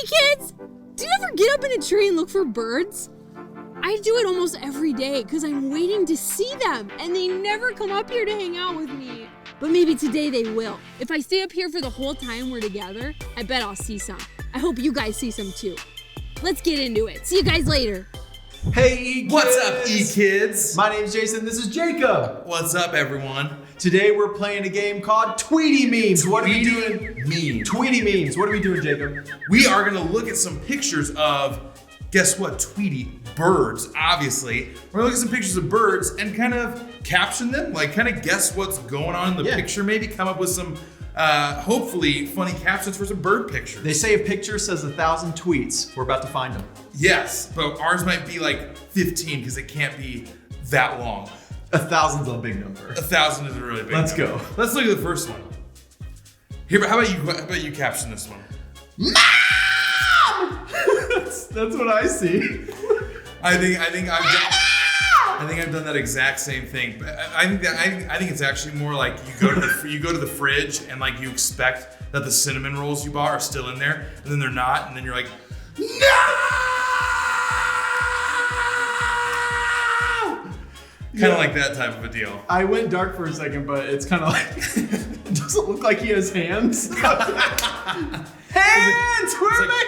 kids! Do you ever get up in a tree and look for birds? I do it almost every day because I'm waiting to see them and they never come up here to hang out with me. But maybe today they will. If I stay up here for the whole time we're together, I bet I'll see some. I hope you guys see some too. Let's get into it. See you guys later. Hey, eKids! What's up, eKids? My name's Jason, this is Jacob. What's up, everyone? Today we're playing a game called Tweety Memes. What are we doing? Memes. Tweety Memes. What are we doing, Jacob? We are gonna look at some pictures of, guess what, Tweety birds, obviously. We're gonna look at some pictures of birds and kind of caption them, like kind of guess what's going on in the picture, maybe come up with some, hopefully, funny captions for some bird pictures. They say a picture says 1,000 tweets. We're about to find them. Yes, but ours might be like 15 because it can't be that long. 1,000's a big number. 1,000 is a really big Let's number. go. Let's look at the first one. Here, how about you caption this one? Mom! that's what I see. I think I've done that exact same thing. But I think it's actually more like you go to the fridge and like you expect that the cinnamon rolls you bought are still in there, and then they're not, and then you're like, no! Kind of like that type of a deal. I went dark for a second, but it's kind of like, it doesn't look like he has hands. Hands! Where are my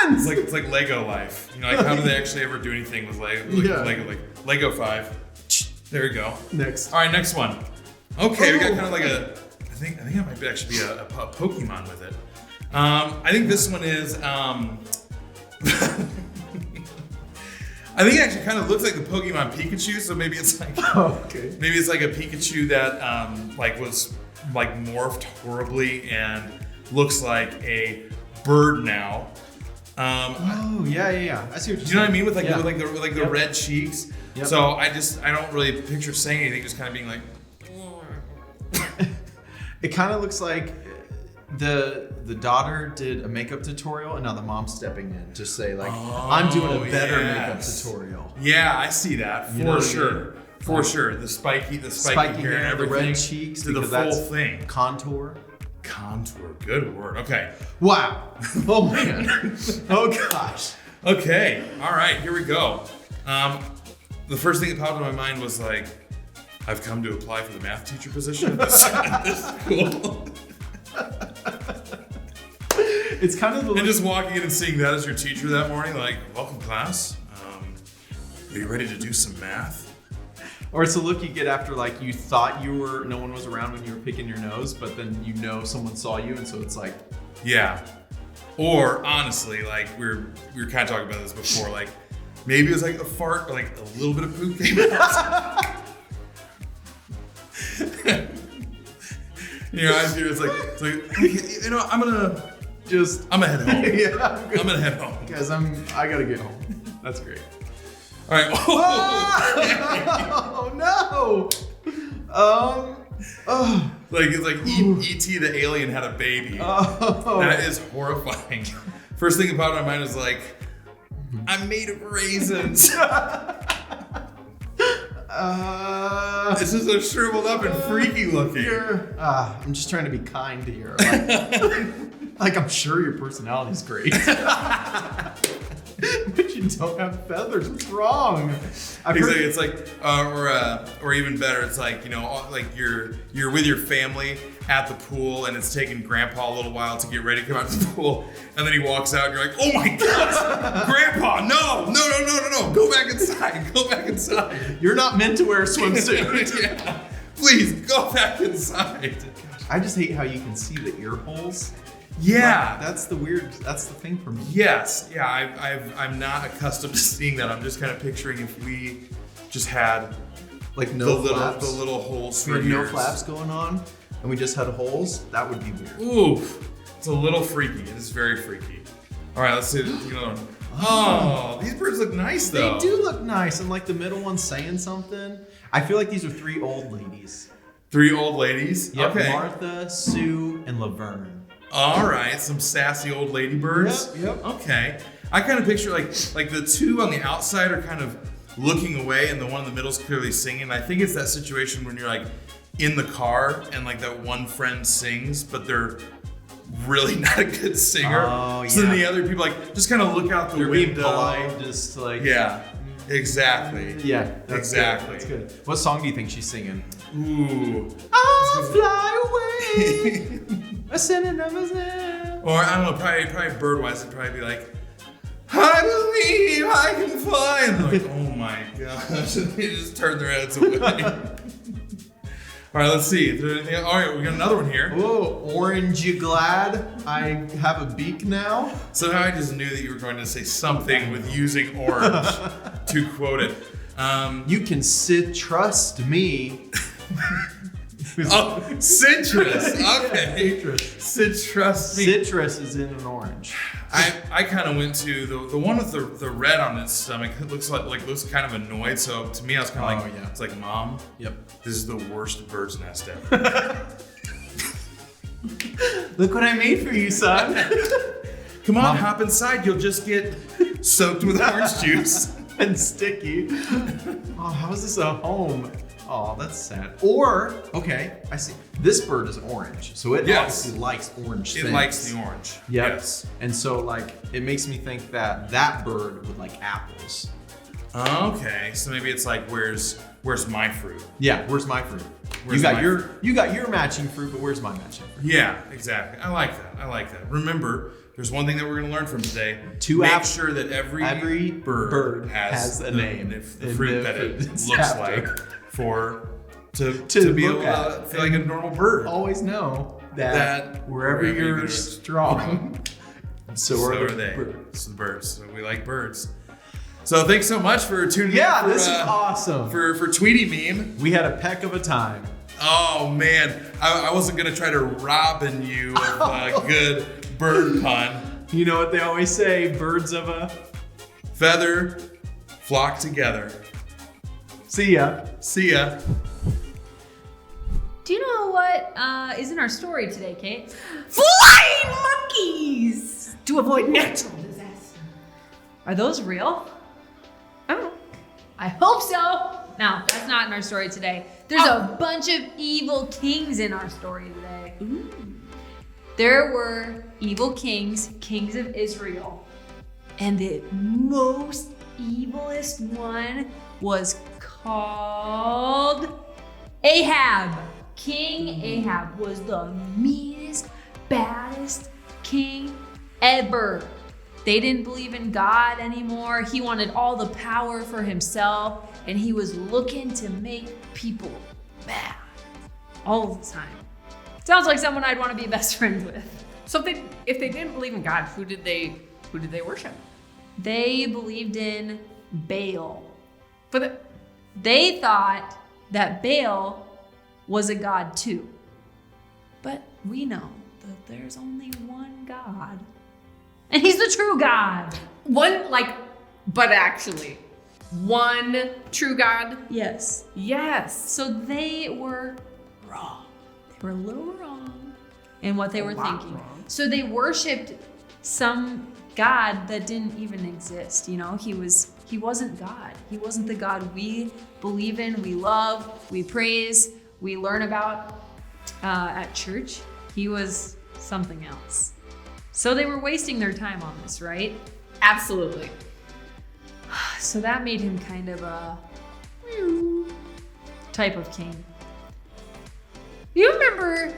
hands? It's like Lego life. You know, like how do they actually ever do anything with Lego 5? There we go. Next. All right, next one. Okay, we got kind of like I think it might actually be a Pokemon with it. I think this one is. I think it actually kind of looks like the Pokemon Pikachu, so maybe it's like maybe it's like a Pikachu that like was like morphed horribly and looks like a bird now. Yeah. I see what you're saying. Do you know what I mean with the red cheeks? Yep. So I don't really picture saying anything, just kind of being like. It kind of looks like the daughter did a makeup tutorial and now the mom's stepping in to say like, I'm doing a better makeup tutorial. Yeah, I see that for sure. For sure. The spiky hair and everything. The red cheeks, to the full thing. Contour. Good word. Okay. Wow. Oh man. Oh gosh. Okay. All right. Here we go. The first thing that popped in my mind was like, I've come to apply for the math teacher position. This is cool. It's kind of the and just walking in and seeing that as your teacher that morning, like, welcome class. Are you ready to do some math? Or it's a look you get after like you thought no one was around when you were picking your nose, but then someone saw you, and so it's like, yeah. Or honestly, like we were kind of talking about this before, like maybe it was like a fart or like a little bit of poop came out. Your eyes here, it's like, you know, I'm gonna head home. Yeah, I'm gonna head home. Guys, I gotta get home. That's great. All right. Oh no. It's like E.T. the alien had a baby. Oh. That is horrifying. First thing that popped in my mind was like, I'm made of raisins. This is so shriveled up and freaky looking. I'm just trying to be kind here. Like I'm sure your personality's great. But you don't have feathers. What's wrong? It's like, or even better, it's like, you know, like you're with your family at the pool, and it's taking Grandpa a little while to get ready to come out to the pool, and then he walks out, and you're like, oh my God, Grandpa, no, go back inside. You're not meant to wear a swimsuit. Yeah. Please go back inside. I just hate how you can see the ear holes. Yeah, that's the thing for me. Yes, yeah, I'm not accustomed to seeing that. I'm just kind of picturing if we just had like no flaps. The little holes for we had ears. No flaps going on, and we just had holes. That would be weird. Oof, it's a little freaky. It is very freaky. All right, let's see another one. Oh, these birds look nice though. They do look nice, and like the middle one's saying something. I feel like these are 3 old ladies. 3 old ladies? Yep, Okay. Martha, Sue, and Laverne. All right, some sassy old lady birds. Yep. Okay. I kind of picture like the 2 on the outside are kind of looking away, and the one in the middle is clearly singing. I think it's that situation when you're like in the car and like that one friend sings, but they're really not a good singer. Oh, So then yeah. the other people like just kind of look out the They're being window. polite, just like Yeah, exactly. yeah, that's Exactly. Good. That's good. What song do you think she's singing? Ooh. I'll fly away. I send a number. Or I don't know, probably bird-wise, it'd probably be like, I believe I can fly. And they're like, oh my gosh. And they just turn their heads away. All right, let's see. Is there anything? All right, we got another one here. Whoa, orange, you glad I have a beak now? Somehow I just knew that you were going to say something with using orange to quote it. You can trust me. Oh, citrus. Okay. Citrus. Citrus. Citrus is in an orange. I kind of went to the one with the red on its stomach. It looks looks kind of annoyed. So to me, I was kind of like, yeah. It's like, Mom, Yep. this is the worst bird's nest ever. Look what I made for you, son. Come on, Mom. hop inside. You'll just get soaked with orange juice. And sticky. Oh, how is this a home? Oh, that's sad. Or, okay, I see. This bird is orange, so it Yes. obviously likes orange It things. likes the orange. Yep. Yes. And so, like, it makes me think that that bird would like apples. Okay, so maybe it's like, where's my fruit? Yeah, where's my fruit? Where's you got my your matching fruit, but where's my matching fruit? Yeah, exactly. I like that. Remember, there's one thing that we're going to learn from today. Two Make apples. sure that every bird has a the, name. the in fruit the that it fruit looks chapter. like to be able look at. to feel like a normal bird. Always know that, That wherever wherever you're you're strong, so are they. birds. So the birds. So we like birds. So thanks so much for tuning Yeah, in. For, this is awesome. For Tweety Meme. We had a peck of a time. Oh man, I wasn't gonna try to robin you of a good bird pun. You know what they always say, birds of a... Feather flock together. See ya. See ya. Do you know what is in our story today, Kate? Flying monkeys to avoid natural disaster. Are those real? I don't know. I hope so. No, that's not in our story today. There's a bunch of evil kings in our story today. Ooh. There were evil kings of Israel. And the most evilest one was called Ahab. King Ahab was the meanest, baddest king ever. They didn't believe in God anymore. He wanted all the power for himself, and he was looking to make people mad all the time. Sounds like someone I'd want to be best friends with. So if they didn't believe in God, who did they worship? They believed in Baal. But They thought that Baal was a god too. But we know that there's only one God. And he's the true God. but actually, one true God? Yes. Yes. So they were wrong. They were a little wrong in what they were lot thinking. wrong. So they worshipped some God that didn't even exist. You know, he wasn't God. He wasn't the God we believe in, we love, we praise, we learn about at church. He was something else. So they were wasting their time on this, right? Absolutely. So that made him kind of a type of king. You remember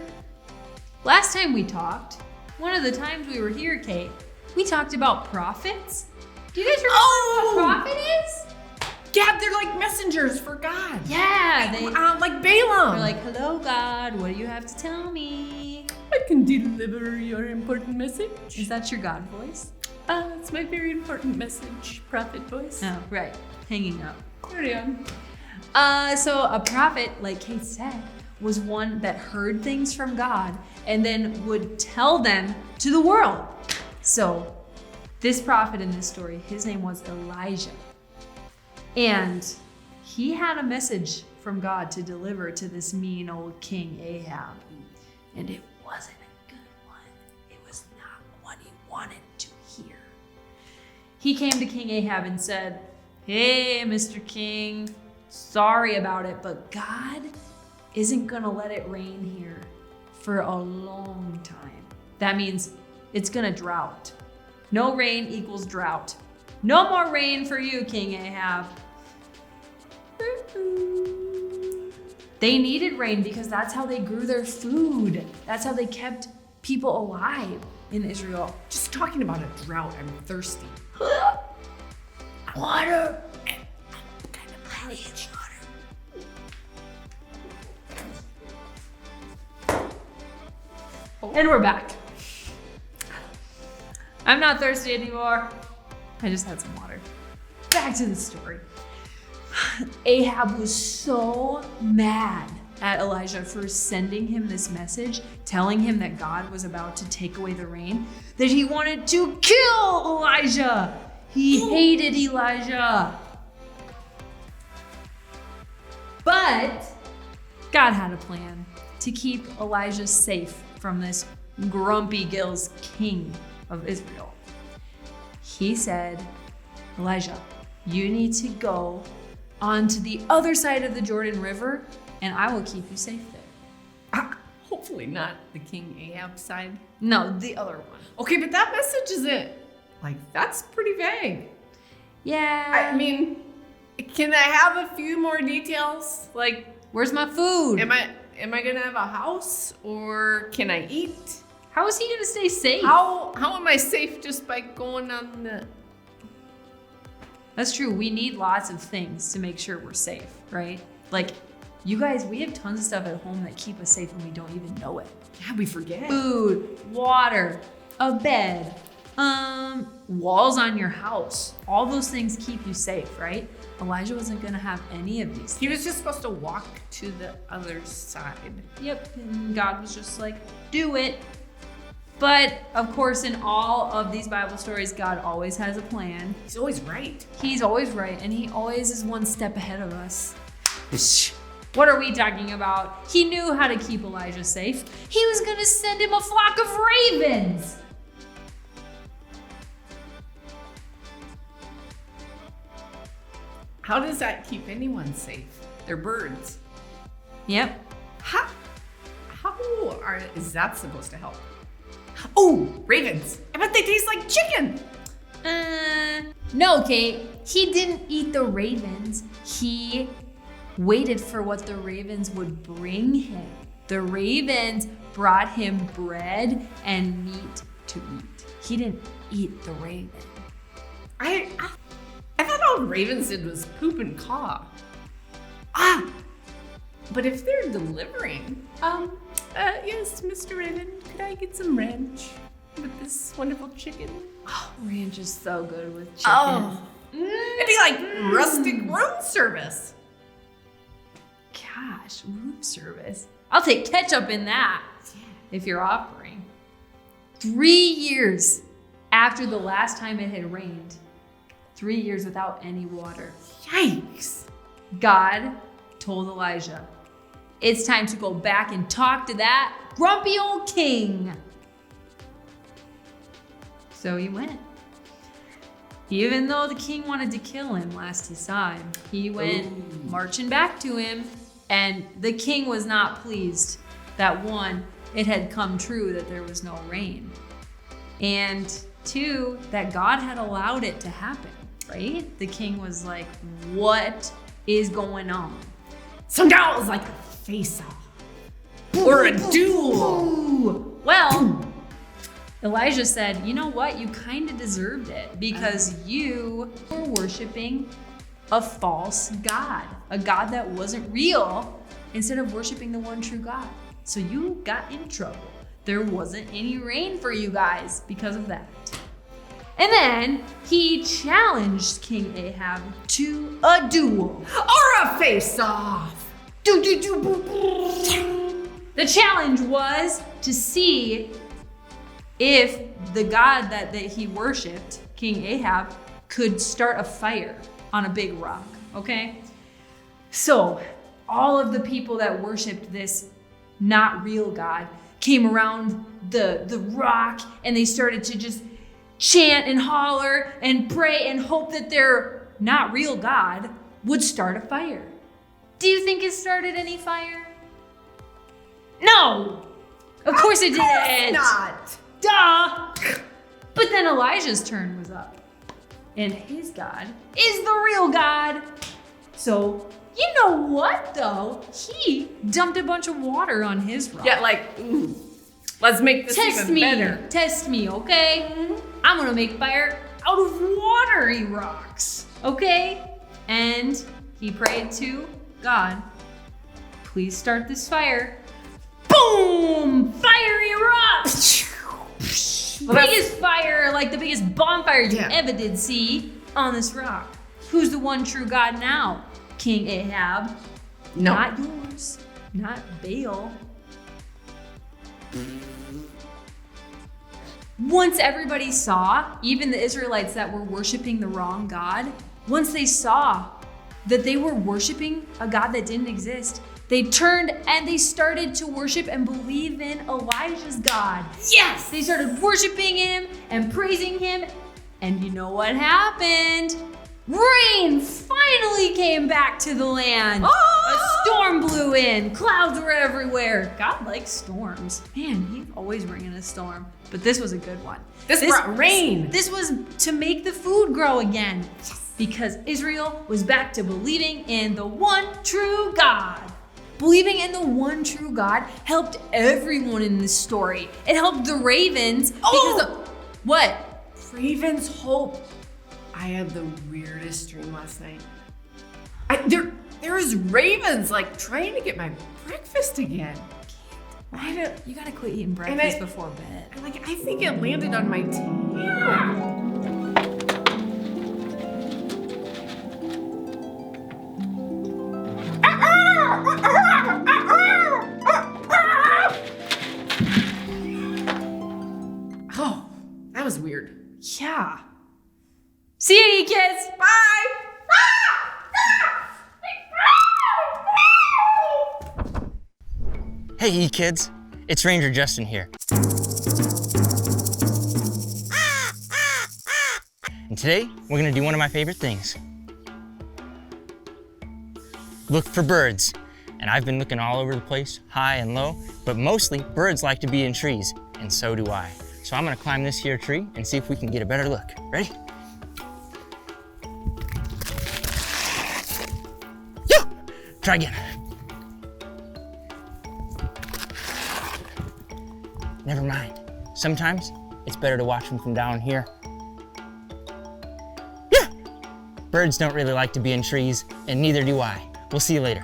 last time we talked, one of the times we were here, Kate, we talked about prophets. Do you guys remember what a prophet is? Yeah, they're like messengers for God. Yeah, Like Balaam. they're like, hello, God, what do you have to tell me? I can deliver your important message. Is that your God voice? It's my very important message, prophet voice. Oh, right, hanging up. Carry on. So a prophet, like Kate said, was one that heard things from God and then would tell them to the world. So this prophet in this story, his name was Elijah. And he had a message from God to deliver to this mean old king Ahab. And it wasn't a good one. It was not what he wanted to hear. He came to King Ahab and said, hey, Mr. King, sorry about it, but God isn't gonna let it rain here for a long time. that means it's gonna drought. No rain equals drought. No more rain for you, King Ahab. They needed rain because that's how they grew their food. That's how they kept people alive in Israel. Just talking about a drought, I'm thirsty. Water. And we're back. I'm not thirsty anymore. I just had some water. Back to the story. Ahab was so mad at Elijah for sending him this message, telling him that God was about to take away the rain, that he wanted to kill Elijah. He hated Elijah. But God had a plan to keep Elijah safe from this grumpy gills king of Israel. He said, Elijah, you need to go onto the other side of the Jordan River and I will keep you safe there. Hopefully not the King Ahab side. No, the other one. Okay, but that message isn't, like, that's pretty vague. Yeah. I mean, can I have a few more details? Like, where's my food? am I gonna have a house or can I eat? How is he gonna stay safe? How am I safe just by going on the... That's true. We need lots of things to make sure we're safe, right? Like, you guys, we have tons of stuff at home that keep us safe and we don't even know it. Yeah, we forget. Food, water, a bed, walls on your house. All those things keep you safe, right? Elijah wasn't gonna have any of these. He was just supposed to walk to the other side. Yep, and God was just like, do it. But of course, in all of these Bible stories, God always has a plan. He's always right. He's always right, and he always is one step ahead of us. What are we talking about? He knew how to keep Elijah safe. He was gonna send him a flock of ravens. How does that keep anyone safe? They're birds. Yep. How is that supposed to help? Oh, ravens. I bet they taste like chicken. No, Kate. He didn't eat the ravens. He waited for what the ravens would bring him. The ravens brought him bread and meat to eat. He didn't eat the raven. I thought all ravens did was poop and caw. But if they're delivering, yes, Mr. Raven, could I get some ranch with this wonderful chicken? Oh, ranch is so good with chicken. Oh, it'd be like rustic room service. Gosh, room service. I'll take ketchup in that if you're offering. 3 years after the last time it had rained, 3 years without any water. Yikes. God told Elijah, it's time to go back and talk to that grumpy old king. So he went. Even though the king wanted to kill him last he saw him, he went marching back to him, and the king was not pleased that one, it had come true that there was no rain, and two, that God had allowed it to happen, right? The king was like, what is going on? So now it was like a face-off. Or a duel. Well, Elijah said, you know what? You kind of deserved it because you were worshiping a false God, a God that wasn't real, instead of worshiping the one true God. So you got in trouble. There wasn't any rain for you guys because of that. And then he challenged King Ahab to a duel. Or a face-off. The challenge was to see if the God that he worshipped, King Ahab, could start a fire on a big rock, okay? So all of the people that worshipped this not real God came around the rock and they started to just chant and holler and pray and hope that their not real God would start a fire. Do you think it started any fire? No! Of course it didn't! Not. Duh! But then Elijah's turn was up. And his God is the real God. So, you know what though? He dumped a bunch of water on his rock. Yeah, like, let's make this Test even me, better. test me, okay? I'm gonna make fire out of watery rocks, okay? And he prayed to God, please start this fire. Boom! Fire erupts! Biggest fire, like the biggest bonfire you ever did see on this rock. Who's the one true God now? King Ahab. No. Not yours, not Baal. Once everybody saw, even the Israelites that were worshiping the wrong God, once they saw that they were worshiping a God that didn't exist, they turned and they started to worship and believe in Elijah's God. Yes! They started worshiping him and praising him. And you know what happened? Rain finally came back to the land. A storm blew in. Clouds were everywhere. God likes storms. Man, he's always bringing a storm. But this was a good one. This brought rain. This was to make the food grow again. Because Israel was back to believing in the one true God. Believing in the one true God helped everyone in this story. It helped the ravens because of what? Raven's hope. I had the weirdest dream last night. There was ravens like trying to get my breakfast again. You gotta quit eating breakfast before bed. I think it landed on my table. Oh, that was weird. Yeah. See you, eKids. Bye. Hey eKids, it's Ranger Justin here. And today, we're gonna do one of my favorite things. Look for birds. And I've been looking all over the place, high and low, but mostly birds like to be in trees, and so do I. So I'm gonna climb this here tree and see if we can get a better look. Ready? Yeah! Try again. Never mind. Sometimes it's better to watch them from down here. Yeah! Birds don't really like to be in trees, and neither do I. We'll see you later.